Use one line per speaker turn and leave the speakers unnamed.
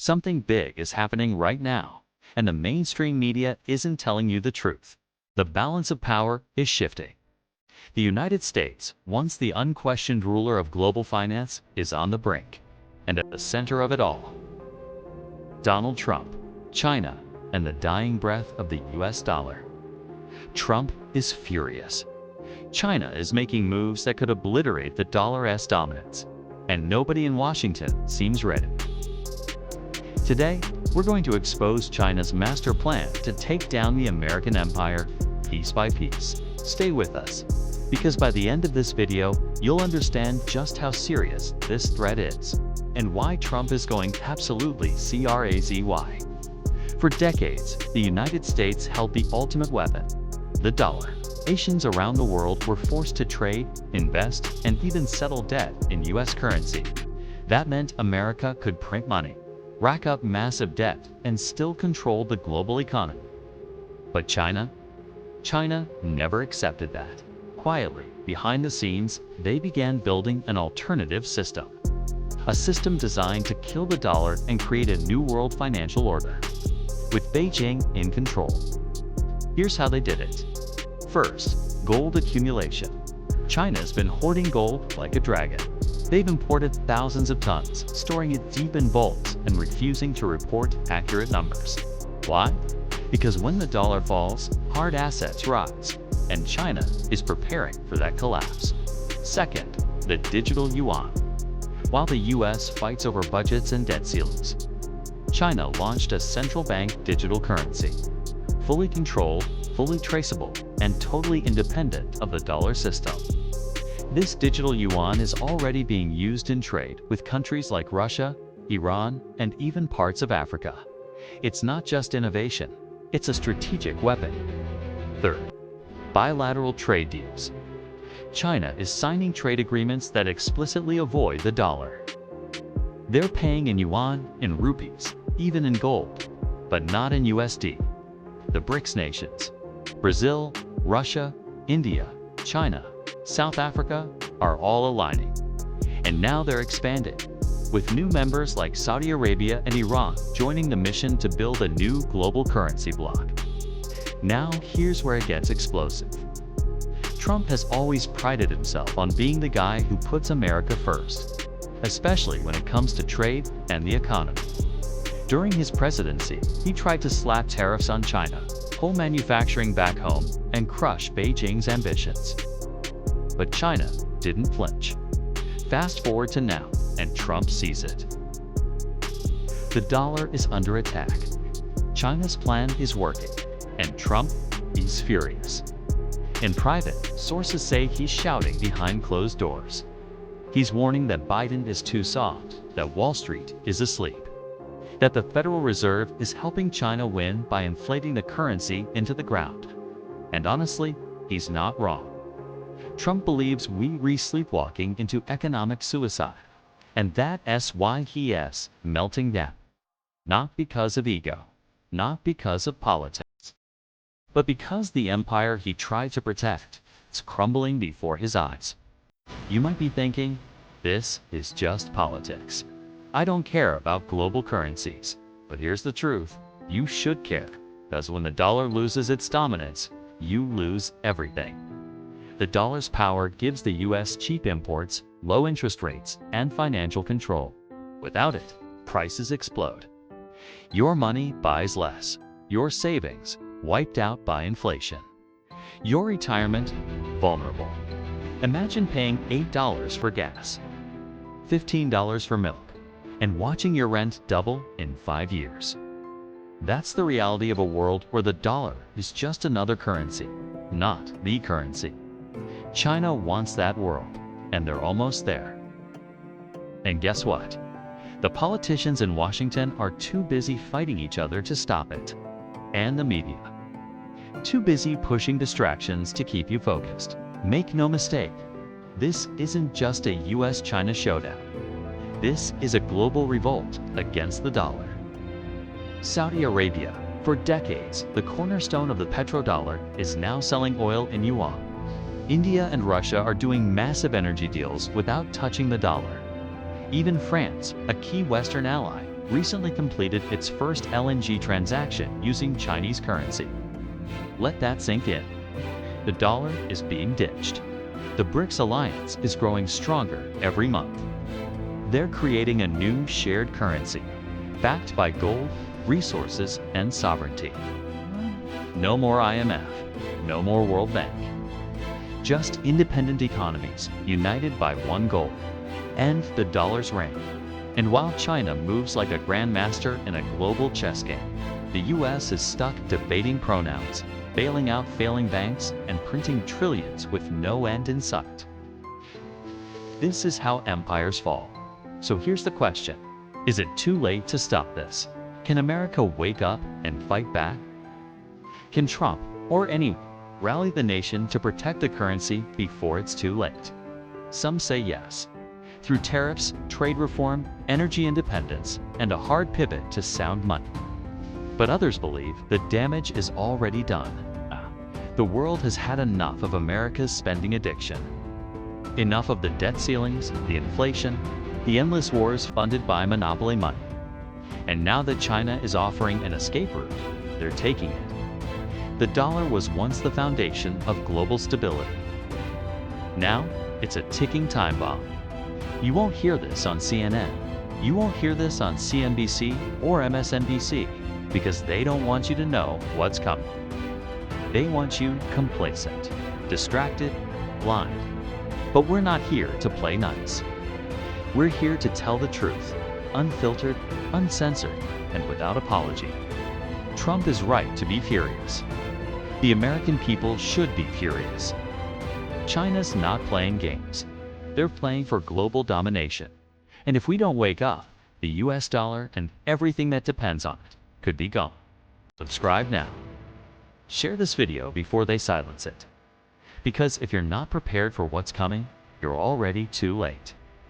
Something big is happening right now, and the mainstream media isn't telling you the truth. The balance of power is shifting. The United States, once the unquestioned ruler of global finance, is on the brink, and at the center of it all, Donald Trump, China, and the dying breath of the US dollar. Trump is furious. China is making moves that could obliterate the dollar's dominance, and nobody in Washington seems ready. Today, we're going to expose China's master plan to take down the American empire piece by piece. Stay with us, because by the end of this video, you'll understand just how serious this threat is, and why Trump is going absolutely crazy. For decades, the United States held the ultimate weapon, the dollar. Nations around the world were forced to trade, invest, and even settle debt in US currency. That meant America could print money, rack up massive debt, and still control the global economy. But China never accepted that. Quietly, behind the scenes, they began building an alternative system. A system designed to kill the dollar and create a new world financial order, with Beijing in control. Here's how they did it. First, gold accumulation. China's been hoarding gold like a dragon. They've imported thousands of tons, storing it deep in vaults and refusing to report accurate numbers. Why? Because when the dollar falls, hard assets rise, and China is preparing for that collapse. Second, the digital yuan. While the US fights over budgets and debt ceilings, China launched a central bank digital currency, fully controlled, fully traceable, and totally independent of the dollar system. This digital yuan is already being used in trade with countries like Russia, Iran, and even parts of Africa. It's not just innovation, it's a strategic weapon. Third, bilateral trade deals. China is signing trade agreements that explicitly avoid the dollar. They're paying in yuan, in rupees, even in gold, but not in USD. The BRICS nations, Brazil, Russia, India, China, South Africa, are all aligning. And now they're expanding, with new members like Saudi Arabia and Iran joining the mission to build a new global currency bloc. Now, here's where it gets explosive. Trump has always prided himself on being the guy who puts America first, especially when it comes to trade and the economy. During his presidency, he tried to slap tariffs on China, pull manufacturing back home, and crush Beijing's ambitions. But China didn't flinch. Fast forward to now, and Trump sees it. The dollar is under attack. China's plan is working, and Trump is furious. In private, sources say he's shouting behind closed doors. He's warning that Biden is too soft, that Wall Street is asleep, that the Federal Reserve is helping China win by inflating the currency into the ground. And honestly, he's not wrong. Trump believes we're sleepwalking into economic suicide, and that's why he is melting down. Not because of ego, not because of politics, but because the empire he tried to protect is crumbling before his eyes. You might be thinking, this is just politics. I don't care about global currencies. But here's the truth, you should care, because when the dollar loses its dominance, you lose everything. The dollar's power gives the US cheap imports, low interest rates, and financial control. Without it, prices explode. Your money buys less, your savings wiped out by inflation, your retirement vulnerable. Imagine paying $8 for gas, $15 for milk, and watching your rent double in 5 years. That's the reality of a world where the dollar is just another currency, not the currency. China wants that world, and they're almost there. And guess what? The politicians in Washington are too busy fighting each other to stop it. And the media, too busy pushing distractions to keep you focused. Make no mistake, this isn't just a US-China showdown. This is a global revolt against the dollar. Saudi Arabia, for decades, the cornerstone of the petrodollar, is now selling oil in yuan. India and Russia are doing massive energy deals without touching the dollar. Even France, a key Western ally, recently completed its first LNG transaction using Chinese currency. Let that sink in. The dollar is being ditched. The BRICS alliance is growing stronger every month. They're creating a new shared currency, backed by gold, resources, and sovereignty. No more IMF, no more World Bank. Just independent economies united by one goal: end the dollar's reign. And while China moves like a grandmaster in a global chess game, the US is stuck debating pronouns, bailing out failing banks, and printing trillions with no end in sight. This is how empires fall. So here's the question: is it too late to stop this? Can America wake up and fight back? Can Trump, or anyone, rally the nation to protect the currency before it's too late? Some say yes, through tariffs, trade reform, energy independence, and a hard pivot to sound money. But others believe the damage is already done. The world has had enough of America's spending addiction. Enough of the debt ceilings, the inflation, the endless wars funded by monopoly money. And now that China is offering an escape route, they're taking it. The dollar was once the foundation of global stability. Now, it's a ticking time bomb. You won't hear this on CNN. You won't hear this on CNBC or MSNBC because they don't want you to know what's coming. They want you complacent, distracted, blind. But we're not here to play nice. We're here to tell the truth, unfiltered, uncensored, and without apology. Trump is right to be furious. The American people should be furious. China's not playing games. They're playing for global domination. And if we don't wake up, the US dollar and everything that depends on it could be gone. Subscribe now. Share this video before they silence it. Because if you're not prepared for what's coming, you're already too late.